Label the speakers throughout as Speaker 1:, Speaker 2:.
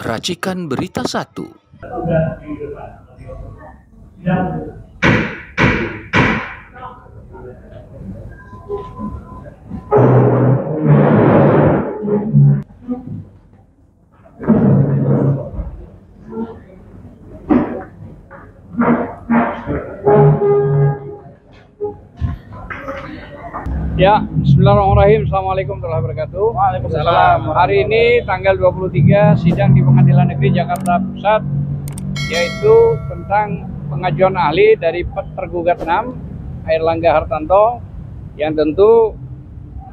Speaker 1: Racikan Berita 1.
Speaker 2: Ya, bismillahirrahmanirrahim. Assalamualaikum warahmatullahi wabarakatuh.
Speaker 3: Waalaikumsalam.
Speaker 2: Hari ini tanggal 23 sidang di Pengadilan Negeri Jakarta Pusat, yaitu tentang pengajuan ahli dari tergugat 6, Airlangga Hartanto, yang tentu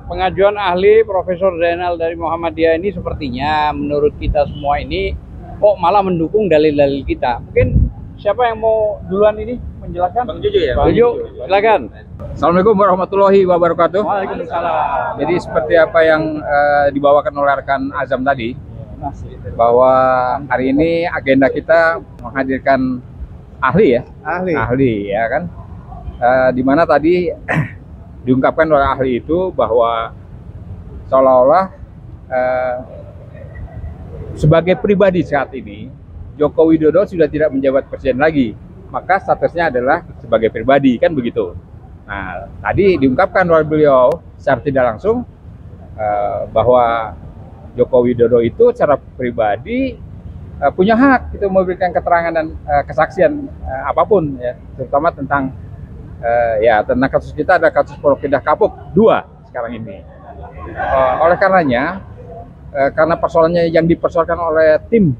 Speaker 2: pengajuan ahli Profesor Zainal dari Muhammadiyah ini sepertinya menurut kita semua ini kok malah mendukung dalil-dalil kita. Mungkin siapa yang mau duluan ini menjelaskan?
Speaker 3: Bang Jojo ya?
Speaker 2: Bang Jojo, silakan.
Speaker 3: Assalamualaikum warahmatullahi wabarakatuh.
Speaker 2: Waalaikumsalam.
Speaker 3: Jadi seperti apa yang dibawakan oleh rekan Azam tadi, bahwa hari ini agenda kita menghadirkan ahli ya, ahli ya kan, di mana tadi diungkapkan oleh ahli itu bahwa seolah-olah sebagai pribadi saat ini Joko Widodo sudah tidak menjabat presiden lagi, maka statusnya adalah sebagai pribadi, kan begitu. Nah, tadi diungkapkan oleh beliau secara tidak langsung bahwa Joko Widodo itu secara pribadi punya hak itu memberikan keterangan dan kesaksian apapun ya, terutama tentang tentang kasus kita, ada kasus Pondok Indah Kapuk 2 sekarang ini. Oleh karenanya, karena persoalannya yang dipersoalkan oleh tim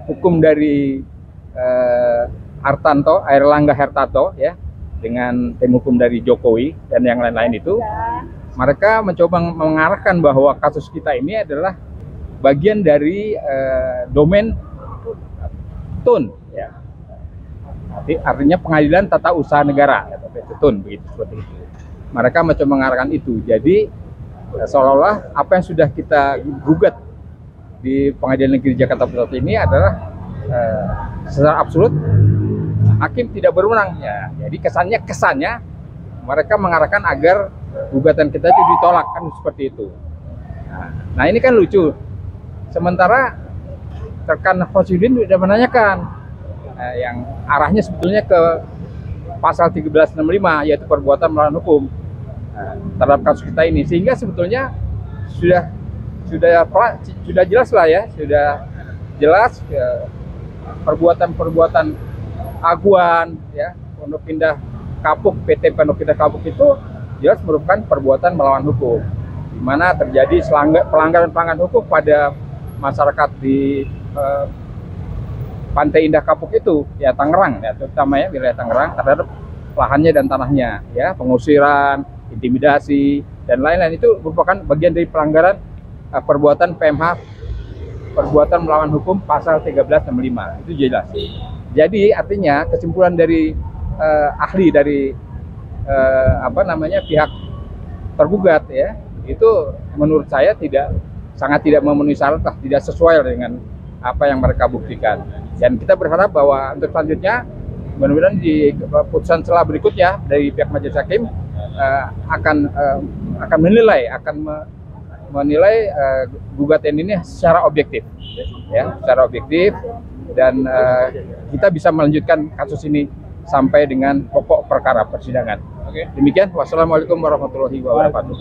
Speaker 3: hukum dari Hartanto, Airlangga Hartanto ya, dengan tim hukum dari Jokowi dan yang lain-lain itu, mereka mencoba mengarahkan bahwa kasus kita ini adalah bagian dari domain TUN ya. Artinya Pengadilan Tata Usaha Negara ya, TUN begitu, seperti itu. Mereka mencoba mengarahkan itu. Jadi seolah-olah apa yang sudah kita gugat di Pengadilan Negeri Jakarta Pusat ini adalah secara absolut hakim tidak berwenang ya. Jadi kesannya mereka mengarahkan agar gugatan kita itu ditolak, kan seperti itu. Nah ini kan lucu. Sementara rekan Khosudin sudah menanyakan yang arahnya sebetulnya ke pasal 1365 yaitu perbuatan melawan hukum terhadap kasus kita ini, sehingga sebetulnya sudah jelas lah ya, sudah jelas perbuatan aguan ya Pondok Indah Kapuk, PT Pondok Indah Kapuk itu jelas merupakan perbuatan melawan hukum, di mana terjadi pelanggaran hukum pada masyarakat di Pantai Indah Kapuk itu ya, Tangerang ya, terutama ya wilayah Tangerang, terhadap lahannya dan tanahnya ya, pengusiran, intimidasi dan lain-lain, itu merupakan bagian dari pelanggaran perbuatan PMH, perbuatan melawan hukum pasal 1365 itu jelas. Jadi artinya kesimpulan dari ahli dari pihak tergugat ya, itu menurut saya sangat tidak memenuhi syarat, tidak sesuai dengan apa yang mereka buktikan. Dan kita berharap bahwa untuk selanjutnya mudah-mudahan di putusan setelah berikutnya dari pihak majelis hakim akan menilai gugatan ini secara objektif ya, secara objektif, dan kita bisa melanjutkan kasus ini sampai dengan pokok perkara persidangan. Oke. Demikian. Wassalamualaikum warahmatullahi wabarakatuh.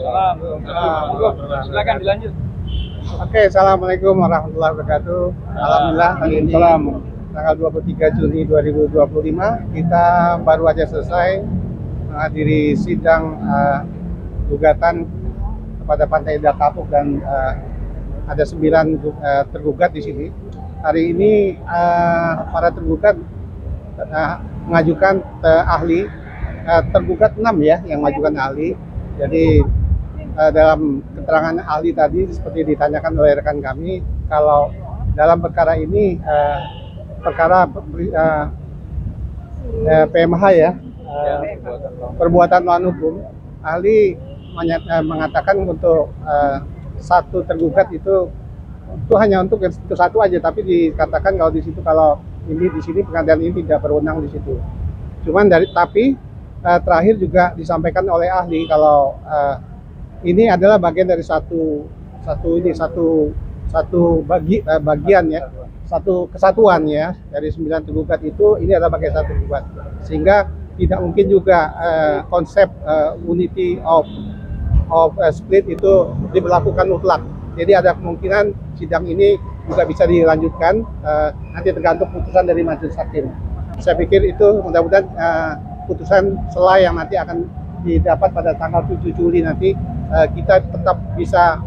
Speaker 2: Silakan dilanjut.
Speaker 4: Oke, assalamualaikum warahmatullahi wabarakatuh. Alhamdulillah hari ini tanggal 23 Juni 2025 kita baru aja selesai menghadiri sidang gugatan kepada Pantai Indah Kapuk, dan ada 9 tergugat di sini. Hari ini para tergugat mengajukan ahli, tergugat 6 ya yang mengajukan ahli. Jadi dalam keterangan ahli tadi seperti ditanyakan oleh rekan kami, kalau dalam perkara ini perkara PMH ya, perbuatan melawan hukum, ahli mengatakan untuk satu tergugat itu hanya untuk itu satu aja, tapi dikatakan kalau di sini pengadilan ini tidak berwenang di situ. Cuman tapi terakhir juga disampaikan oleh ahli kalau ini adalah bagian dari satu bagian ya, satu kesatuan ya, dari 9 tergugat itu ini adalah bagai satu tergugat, sehingga tidak mungkin juga konsep unity of split itu diberlakukan mutlak. Jadi ada kemungkinan sidang ini juga bisa dilanjutkan, nanti tergantung putusan dari majelis hakim. Saya pikir itu mudah-mudahan putusan selah yang nanti akan didapat pada tanggal 7 Juli nanti, kita tetap bisa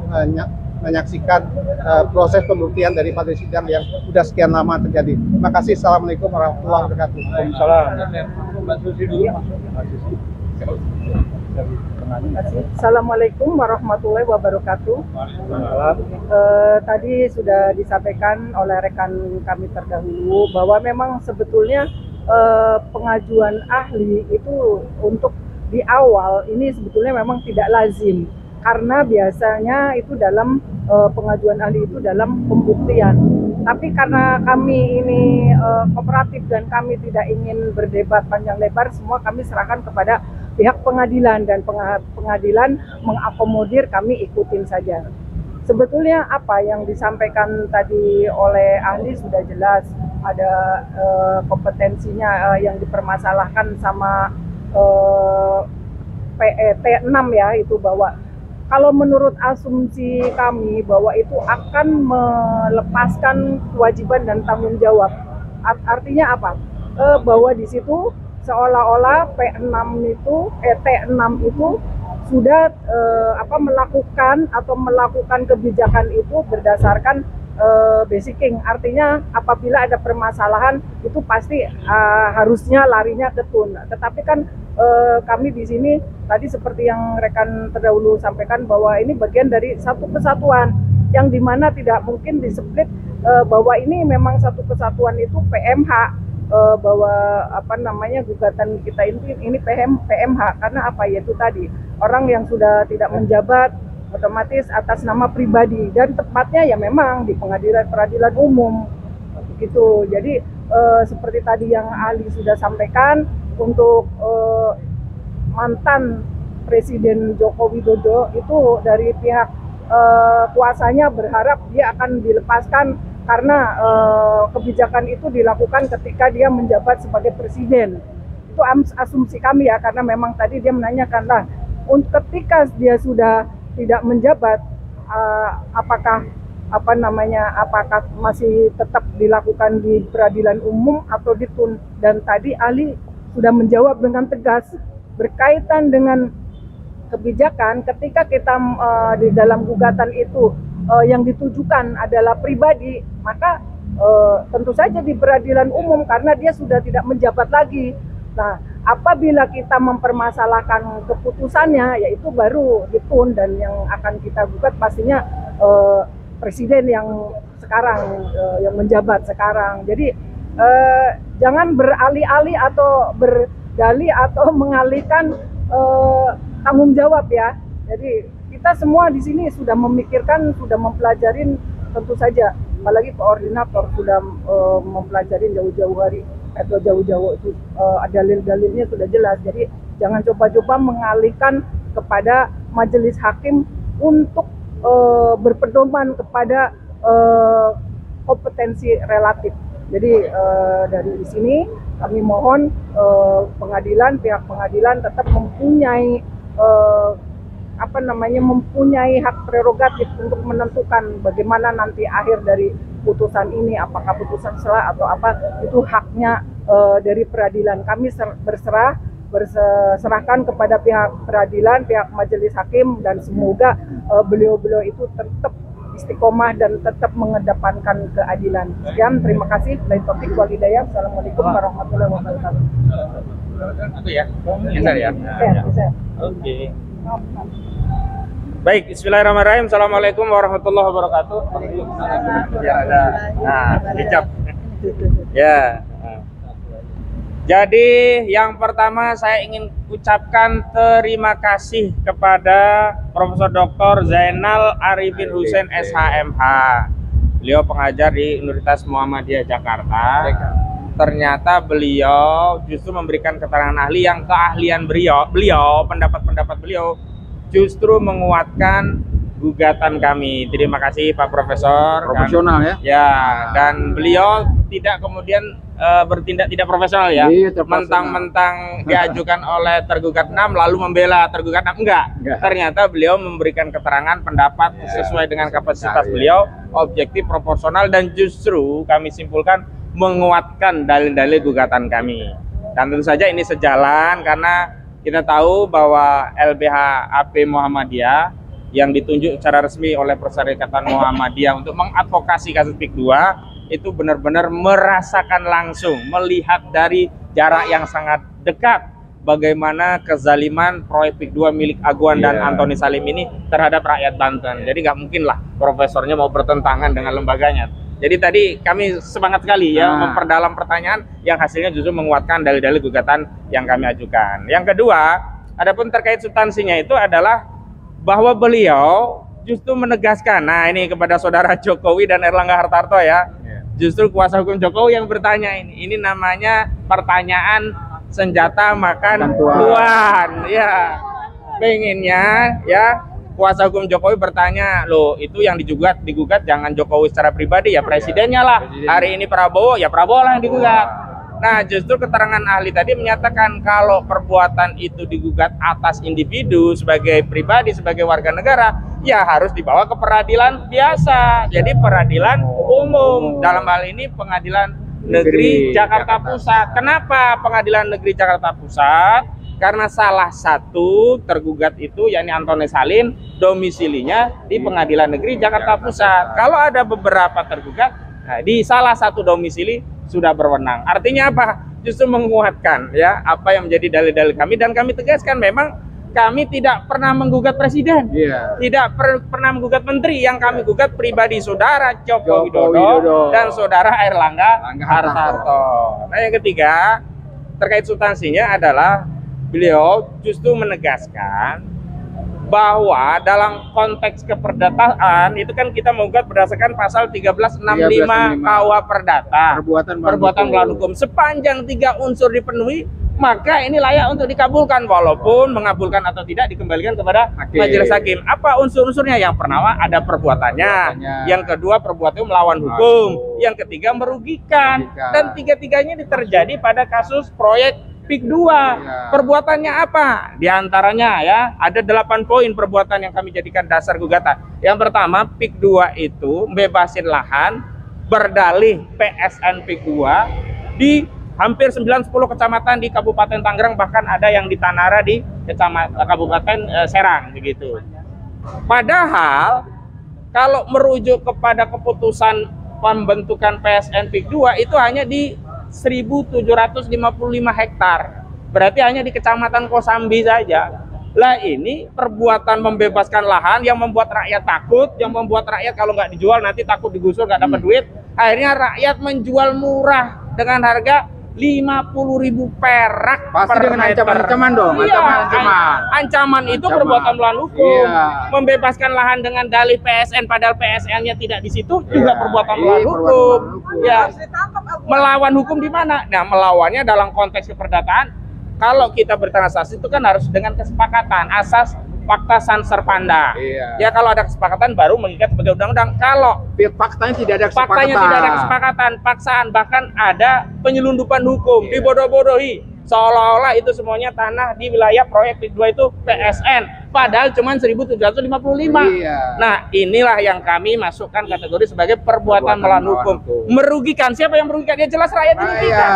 Speaker 4: menyaksikan proses pembuktian daripada sidang yang sudah sekian lama terjadi. Terima kasih. Assalamualaikum warahmatullahi wabarakatuh.
Speaker 5: Assalamualaikum warahmatullahi wabarakatuh. Tadi sudah disampaikan oleh rekan kami terdahulu bahwa memang sebetulnya pengajuan ahli itu untuk di awal ini sebetulnya memang tidak lazim, karena biasanya itu dalam pengajuan ahli itu dalam pembuktian. Tapi karena kami ini kooperatif dan kami tidak ingin berdebat panjang lebar, semua kami serahkan kepada pihak pengadilan, dan pengadilan mengakomodir, kami ikutin saja. Sebetulnya apa yang disampaikan tadi oleh ahli sudah jelas, ada kompetensinya yang dipermasalahkan sama T6 ya, itu bahwa kalau menurut asumsi kami bahwa itu akan melepaskan kewajiban dan tanggung jawab. Artinya apa? Bahwa di situ seolah-olah T6 itu sudah melakukan kebijakan itu berdasarkan basicing. Artinya apabila ada permasalahan itu pasti harusnya larinya ke TUN. Tetapi kan kami di sini tadi seperti yang rekan terdahulu sampaikan bahwa ini bagian dari satu kesatuan yang dimana tidak mungkin di-split, bahwa ini memang satu kesatuan itu PMH, bahwa gugatan kita ini PMH karena apa, yaitu tadi orang yang sudah tidak menjabat otomatis atas nama pribadi, dan tepatnya ya memang di peradilan umum begitu. Jadi seperti tadi yang ahli sudah sampaikan, untuk mantan Presiden Joko Widodo itu dari pihak kuasanya berharap dia akan dilepaskan karena kebijakan itu dilakukan ketika dia menjabat sebagai presiden. Itu asumsi kami ya, karena memang tadi dia menanyakan lah, ketika dia sudah tidak menjabat, apakah masih tetap dilakukan di peradilan umum atau di TUN. Dan tadi ahli sudah menjawab dengan tegas berkaitan dengan kebijakan, ketika kita di dalam gugatan itu yang ditujukan adalah pribadi, maka tentu saja di peradilan umum karena dia sudah tidak menjabat lagi. Nah, apabila kita mempermasalahkan keputusannya, yaitu baru di TUN, dan yang akan kita gugat pastinya presiden yang sekarang, yang menjabat sekarang. Jadi jangan beralih-alih atau berdalih atau mengalihkan tanggung jawab ya. Jadi kita semua di sini sudah memikirkan, sudah mempelajarin, tentu saja, apalagi koordinator sudah mempelajari jauh-jauh hari atau jauh-jauh itu dalil-dalilnya sudah jelas. Jadi jangan coba-coba mengalihkan kepada majelis hakim untuk berpedoman kepada kompetensi relatif. Jadi dari sini kami mohon pihak pengadilan tetap mempunyai mempunyai hak prerogatif untuk menentukan bagaimana nanti akhir dari putusan ini, apakah putusan selah atau apa, itu haknya dari peradilan. Kami serahkan kepada pihak peradilan, pihak majelis hakim, dan semoga beliau-beliau itu tetap istiqomah dan tetap mengedepankan keadilan. Sekian, terima kasih. Billahi taufiq wal hidayah. Assalamualaikum warahmatullahi wabarakatuh.
Speaker 3: Itu ya, bisa ya.
Speaker 5: Bisa.
Speaker 3: Oke. Baik, bismillahirrahmanirrahim. Assalamualaikum warahmatullahi wabarakatuh. Ya, ada. Nah, hijab. Ya. Jadi yang pertama saya ingin ucapkan terima kasih kepada Profesor Dr. Zainal Arifin Hussein SHMH. Beliau pengajar di Universitas Muhammadiyah Jakarta. Ternyata beliau justru memberikan keterangan ahli yang keahlian beliau pendapat-pendapat beliau justru menguatkan
Speaker 6: gugatan kami. Terima kasih Pak Profesor.
Speaker 3: Profesional ya.
Speaker 6: Ya, dan beliau tidak kemudian bertindak tidak profesional ya.
Speaker 3: Iya,
Speaker 6: mentang-mentang diajukan oleh tergugat 6 lalu membela tergugat 6 enggak. Ternyata beliau memberikan keterangan pendapat sesuai dengan kapasitas beliau, objektif, proporsional, dan justru kami simpulkan menguatkan dalil-dalil gugatan kami. Dan tentu saja ini sejalan karena kita tahu bahwa LBH AP Muhammadiyah yang ditunjuk secara resmi oleh Perserikatan Muhammadiyah untuk mengadvokasi kasus PIK 2 itu benar-benar merasakan langsung, melihat dari jarak yang sangat dekat bagaimana kezaliman proyek PIK 2 milik Aguan dan Antoni Salim ini terhadap rakyat Banten. Jadi nggak mungkin lah profesornya mau bertentangan dengan lembaganya. Jadi tadi kami semangat sekali ya memperdalam pertanyaan yang hasilnya justru menguatkan dalil-dalil gugatan yang kami ajukan. Yang kedua, adapun terkait substansinya itu adalah bahwa beliau justru menegaskan, nah ini kepada saudara Jokowi dan Erlangga Hartarto ya, justru kuasa hukum Jokowi yang bertanya ini namanya pertanyaan senjata makan tuan ya, pengennya ya kuasa hukum Jokowi bertanya, loh itu yang digugat jangan Jokowi secara pribadi ya presidennya lah, hari ini Prabowo ya Prabowo lah yang digugat. Nah justru keterangan ahli tadi menyatakan kalau perbuatan itu digugat atas individu sebagai pribadi, sebagai warga negara, ya harus dibawa ke peradilan biasa. Jadi peradilan umum, dalam hal ini Pengadilan Negeri Jakarta Pusat. Kenapa Pengadilan Negeri Jakarta Pusat? Karena salah satu tergugat itu yakni Antoni Salim domisilinya di Pengadilan Negeri Jakarta Pusat. Kalau ada beberapa tergugat, nah, di salah satu domisili sudah berwenang. Artinya apa? Justru menguatkan ya apa yang menjadi dalil-dalil kami, dan kami tegaskan memang kami tidak pernah menggugat presiden, tidak pernah menggugat menteri. Yang kami gugat pribadi saudara Joko Widodo dan saudara Erlangga Hartarto. Nah yang ketiga terkait substansinya adalah beliau justru menegaskan bahwa dalam konteks keperdataan itu kan kita menggugat berdasarkan pasal 1365 KUH Perdata, perbuatan melawan hukum. Sepanjang 3 unsur dipenuhi, maka ini layak untuk dikabulkan, walaupun mengabulkan atau tidak dikembalikan kepada majelis hakim. Apa unsur-unsurnya? Yang pertama ada perbuatannya, yang kedua perbuatan melawan hukum, yang ketiga merugikan, dan tiga-tiganya ini terjadi pada kasus proyek PIK 2. Perbuatannya apa? Di antaranya ya, ada 8 poin perbuatan yang kami jadikan dasar gugatan. Yang pertama, PIK 2 itu bebasin lahan berdalih PSN PIK 2 di hampir 9-10 kecamatan di Kabupaten Tangerang, bahkan ada yang di Tanara di Kabupaten Serang begitu. Padahal kalau merujuk kepada keputusan pembentukan PSN PIK 2 itu hanya di 1.755 hektar, berarti hanya di Kecamatan Kosambi saja. Lah ini perbuatan membebaskan lahan yang membuat rakyat takut, yang membuat rakyat kalau nggak dijual nanti takut digusur, nggak dapat duit. Akhirnya rakyat menjual murah dengan harga 50.000 perak
Speaker 3: pasti
Speaker 6: per
Speaker 3: dengan
Speaker 6: meter.
Speaker 3: ancaman dong.
Speaker 6: Iya, ancaman itu perbuatan melawan hukum. Membebaskan lahan dengan dalih PSN padahal PSN-nya tidak di situ juga perbuatan melawan hukum. Ya, melawan hukum di mana? Nah, melawannya dalam konteks keperdataan. Kalau kita bertransaksi itu kan harus dengan kesepakatan asas fakta san serpanda. Ya kalau ada kesepakatan baru mengikat sebagai undang-undang. Kalau
Speaker 3: faktanya tidak ada kesepakatan.
Speaker 6: Faktanya tidak ada kesepakatan, paksaan, bahkan ada penyelundupan hukum, dibodoh-bodohi. Seolah-olah itu semuanya tanah di wilayah proyek PIK 2 itu PSN, padahal cuma 1.755. Nah, inilah yang kami masukkan kategori sebagai perbuatan melawan hukum. Merugikan, siapa yang merugikan? Ya jelas rakyat dirugikan.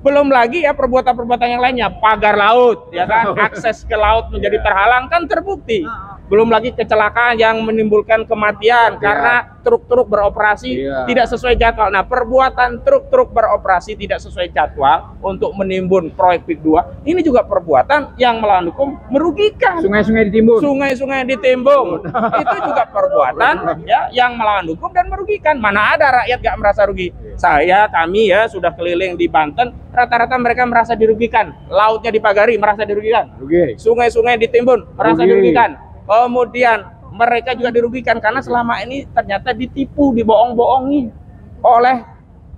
Speaker 6: Belum lagi ya perbuatan-perbuatan yang lainnya, pagar laut, ya kan, akses ke laut menjadi terhalang kan terbukti. Belum lagi kecelakaan yang menimbulkan kematian karena truk-truk beroperasi tidak sesuai jadwal. Nah, perbuatan truk-truk beroperasi tidak sesuai jadwal untuk menimbun proyek PIK 2 ini juga perbuatan yang melawan hukum, merugikan.
Speaker 3: Sungai-sungai ditimbun.
Speaker 6: Sungai-sungai ditimbun. Itu juga perbuatan ya yang melawan hukum dan merugikan. Mana ada rakyat gak merasa rugi? Kami ya sudah keliling di Banten, rata-rata mereka merasa dirugikan. Lautnya dipagari, merasa dirugikan. Sungai-sungai ditimbun, merasa dirugikan. Kemudian mereka juga dirugikan karena selama ini ternyata ditipu, dibohong-bohongi oleh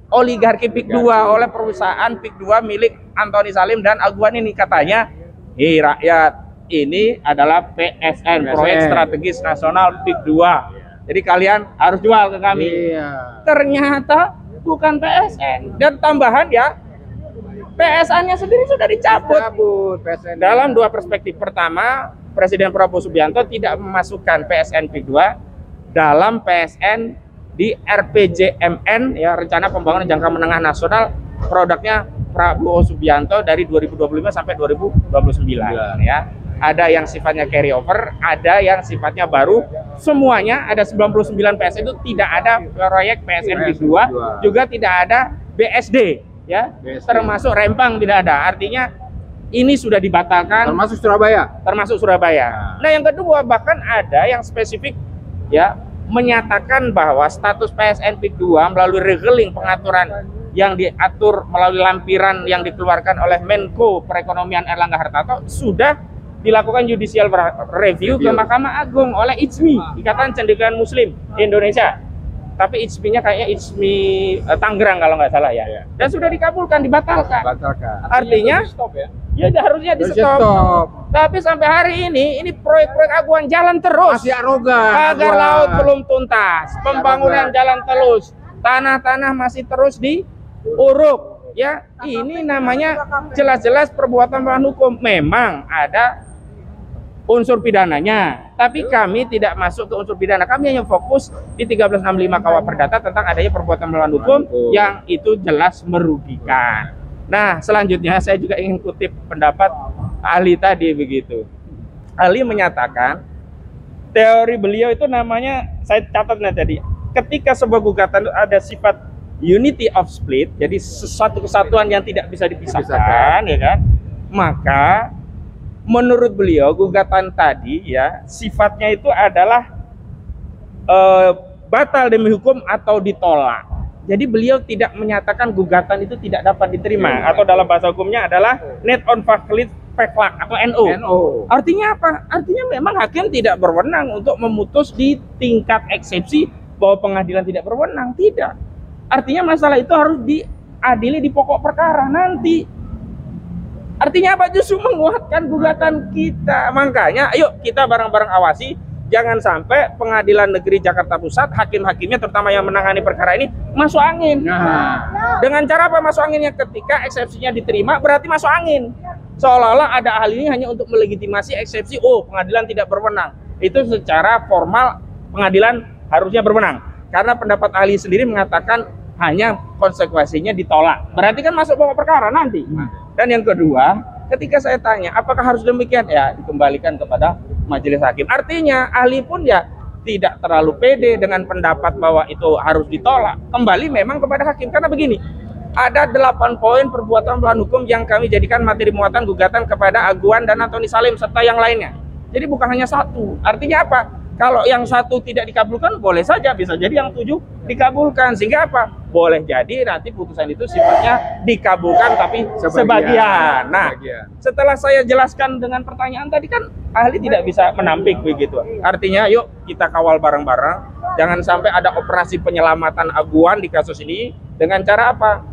Speaker 6: oligarki PIK 2, oleh perusahaan PIK 2 milik Antoni Salim dan Aguan ini. Katanya, rakyat ini adalah PSN, Proyek Strategis Nasional PIK 2. Jadi kalian harus jual ke kami. Ternyata bukan PSN. Dan tambahan ya, PSN-nya sendiri sudah dicabut. Dalam dua perspektif. Pertama, Presiden Prabowo Subianto tidak memasukkan PSN PIK 2 dalam PSN di RPJMN, ya, Rencana Pembangunan Jangka Menengah Nasional, produknya Prabowo Subianto dari 2025 sampai 2029, ya. Ada yang sifatnya carry over, ada yang sifatnya baru. Semuanya ada 99 PSN itu tidak ada proyek PSN PIK 2, juga tidak ada BSD, ya. Termasuk Rempang tidak ada. Artinya ini sudah dibatalkan. Termasuk Surabaya. Nah, yang kedua, bahkan ada yang spesifik, ya, menyatakan bahwa status PSN PIK 2 melalui regeling pengaturan yang diatur melalui lampiran yang dikeluarkan oleh Menko Perekonomian Airlangga Hartarto sudah dilakukan judicial review ke Mahkamah Agung oleh ICMI, Ikatan Cendekiawan Muslim Indonesia. Tapi ICMI-nya kayaknya ICMI Tangerang kalau nggak salah, ya. Dan sudah dikabulkan, dibatalkan. Artinya ya harusnya di stop. Tapi sampai hari ini proyek-proyek aguan jalan terus.
Speaker 3: Masih arogan.
Speaker 6: Pagar laut belum tuntas, pembangunan jalan terus, tanah-tanah masih terus diuruk. Ya, ini namanya jelas-jelas perbuatan melawan hukum. Memang ada unsur pidananya, tapi kami tidak masuk ke unsur pidana. Kami hanya fokus di 1365 KUH Perdata tentang adanya perbuatan melawan hukum yang itu jelas merugikan. Nah, selanjutnya saya juga ingin kutip pendapat ahli tadi begitu. Ahli menyatakan teori beliau itu namanya, saya catat tadi, ketika sebuah gugatan ada sifat unity of split, jadi sesuatu kesatuan yang tidak bisa dipisahkan, ya kan? Maka menurut beliau gugatan tadi, ya, sifatnya itu adalah batal demi hukum atau ditolak. Jadi beliau tidak menyatakan gugatan itu tidak dapat diterima, atau dalam bahasa hukumnya adalah net on faculty faklak atau NO. Artinya apa? Artinya memang hakim tidak berwenang untuk memutus di tingkat eksepsi bahwa pengadilan tidak berwenang. Tidak. Artinya masalah itu harus diadili di pokok perkara nanti. Artinya apa? Justru menguatkan gugatan kita. Makanya ayo kita bareng-bareng awasi, jangan sampai Pengadilan Negeri Jakarta Pusat, hakim-hakimnya terutama yang menangani perkara ini masuk angin. Dengan cara apa masuk anginnya? Ketika eksepsinya diterima berarti masuk angin. Seolah-olah ada ahli ini hanya untuk melegitimasi eksepsi, oh pengadilan tidak berwenang. Itu secara formal pengadilan harusnya berwenang. Karena pendapat ahli sendiri mengatakan hanya konsekuensinya ditolak. Berarti kan masuk pokok perkara nanti. Dan yang kedua, ketika saya tanya apakah harus demikian, ya dikembalikan kepada majelis hakim. Artinya ahli pun ya tidak terlalu pede dengan pendapat bahwa itu harus ditolak. Kembali memang kepada hakim. Karena begini, ada 8 poin perbuatan melawan hukum yang kami jadikan materi muatan gugatan kepada Aguan dan Antoni Salim serta yang lainnya. Jadi bukan hanya satu. Artinya apa? Kalau yang satu tidak dikabulkan boleh saja, bisa jadi yang 7 dikabulkan. Sehingga apa? Boleh jadi nanti putusan itu sifatnya dikabulkan tapi sebagian. Nah, setelah saya jelaskan dengan pertanyaan tadi kan ahli tidak bisa menampik begitu. Artinya yuk kita kawal bareng-bareng. Jangan sampai ada operasi penyelamatan Aguan di kasus ini dengan cara apa?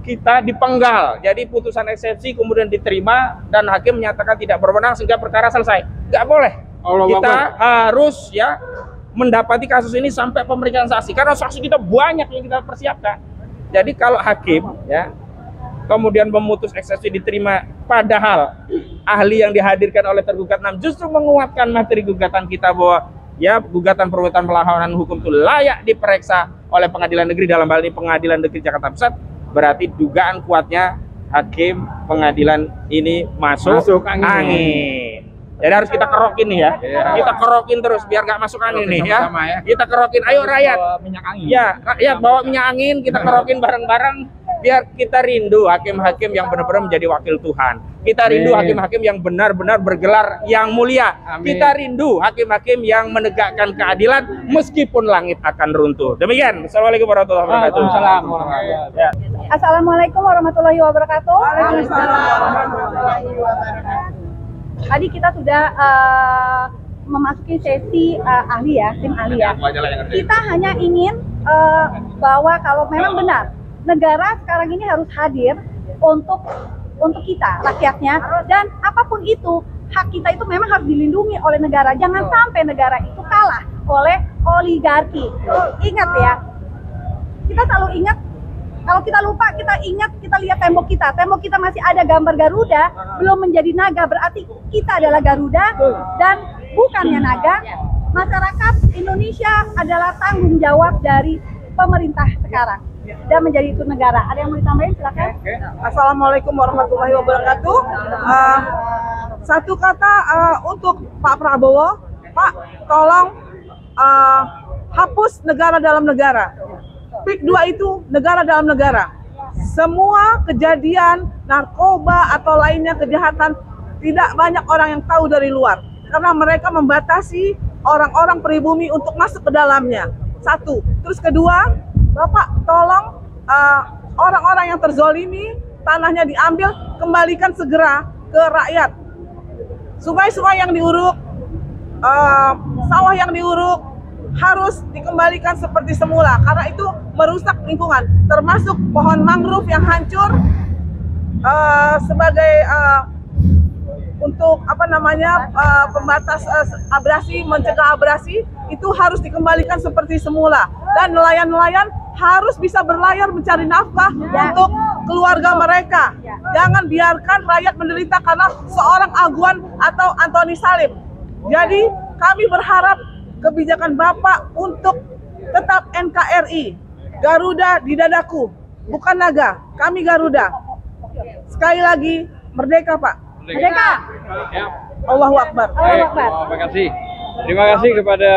Speaker 6: Kita dipenggal. Jadi putusan eksepsi kemudian diterima dan hakim menyatakan tidak berwenang sehingga perkara selesai. Nggak boleh. Kita harus ya mendapati kasus ini sampai pemeriksaan saksi karena saksi kita banyak yang kita persiapkan. Jadi kalau hakim ya kemudian memutus eksepsi diterima padahal ahli yang dihadirkan oleh tergugat 6 justru menguatkan materi gugatan kita bahwa ya gugatan perbuatan melawan hukum itu layak diperiksa oleh pengadilan negeri, dalam hal ini Pengadilan Negeri Jakarta Pusat, berarti dugaan kuatnya hakim pengadilan ini masuk angin. Jadi harus kita kerokin nih ya. Kita kerokin terus biar nggak masuk angin nih ya. Kita kerokin, ayo rakyat. Minyak angin. Ya, rakyat bawa minyak angin, kita kerokin bareng-bareng biar kita rindu hakim-hakim yang benar-benar menjadi wakil Tuhan. Kita rindu hakim-hakim yang benar-benar bergelar yang mulia. Kita rindu hakim-hakim yang menegakkan keadilan meskipun langit akan runtuh. Demikian. Assalamualaikum warahmatullahi wabarakatuh.
Speaker 7: Assalamualaikum warahmatullahi wabarakatuh. Waalaikumsalam warahmatullahi wabarakatuh. Tadi kita sudah memasuki sesi ahli ya, tim ahli ya. Kita hanya ingin bahwa kalau memang benar negara sekarang ini harus hadir untuk kita, rakyatnya, dan apapun itu hak kita itu memang harus dilindungi oleh negara. Jangan sampai negara itu kalah oleh oligarki. Ingat ya, kita selalu ingat. Kalau kita lupa, kita ingat, kita lihat tembok kita. Tembok kita masih ada gambar Garuda, belum menjadi naga, berarti kita adalah Garuda dan bukannya naga. Masyarakat Indonesia adalah tanggung jawab dari pemerintah sekarang dan menjadi itu negara. Ada yang mau ditambahin? Silakan.
Speaker 5: Assalamualaikum warahmatullahi wabarakatuh. Satu kata untuk Pak Prabowo, Pak, tolong hapus negara dalam negara. PIK 2 itu negara dalam negara. Semua kejadian narkoba atau lainnya kejahatan tidak banyak orang yang tahu dari luar karena mereka membatasi orang-orang pribumi untuk masuk ke dalamnya. Satu. Terus kedua, Bapak tolong orang-orang yang terzolimi, tanahnya diambil, kembalikan segera ke rakyat. Sungai-sungai yang diuruk, sawah yang diuruk, harus dikembalikan seperti semula karena itu merusak lingkungan, termasuk pohon mangrove yang hancur sebagai untuk pembatas abrasi, mencegah abrasi, itu harus dikembalikan seperti semula dan nelayan-nelayan harus bisa berlayar mencari nafkah untuk keluarga mereka. Jangan biarkan rakyat menderita karena seorang Aguan atau Antoni Salim. Jadi kami berharap kebijakan Bapak untuk tetap NKRI, Garuda di dadaku, bukan naga, kami Garuda. Sekali lagi, merdeka Pak.
Speaker 7: Merdeka.
Speaker 5: Allahu Akbar.
Speaker 7: Allahu Akbar.
Speaker 2: Terima kasih. Terima kasih kepada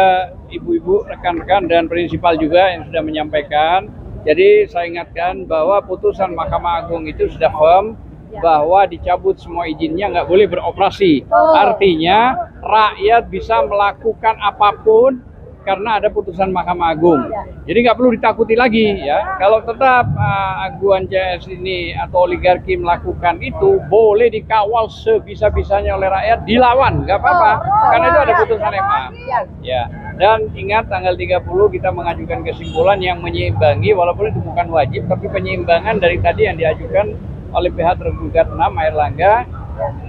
Speaker 2: ibu-ibu, rekan-rekan dan prinsipal juga yang sudah menyampaikan. Jadi saya ingatkan bahwa putusan Mahkamah Agung itu sudah firm bahwa dicabut semua izinnya, nggak boleh beroperasi. Artinya rakyat bisa melakukan apapun karena ada putusan Mahkamah Agung. Jadi nggak perlu ditakuti lagi ya. Kalau tetap Aguan CS ini atau oligarki melakukan itu, boleh dikawal sebisa-bisanya oleh rakyat, dilawan, nggak apa-apa. Karena itu ada putusan MA. Ya. Dan ingat tanggal 30 kita mengajukan kesimpulan yang menyeimbangi, walaupun itu bukan wajib, tapi penyeimbangan dari tadi yang diajukan oleh pihak tergugat 6 Airlangga,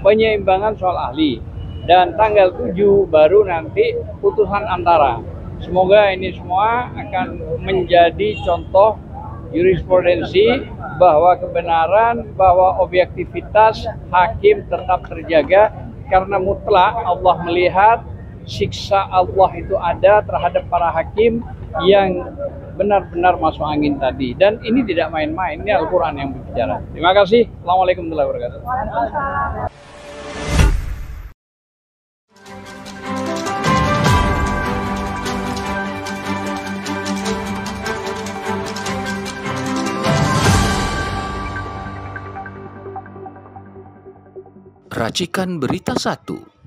Speaker 2: penyeimbangan soal ahli, dan tanggal 7 baru nanti putusan antara. Semoga ini semua akan menjadi contoh jurisprudensi bahwa kebenaran, bahwa objektivitas hakim tetap terjaga karena mutlak Allah melihat siksa Allah itu ada terhadap para hakim yang benar-benar masuk angin tadi. Dan ini tidak main-main, ini Al-Quran yang berbicara. Terima kasih. Assalamualaikum warahmatullahi wabarakatuh.
Speaker 1: Racikan Berita 1.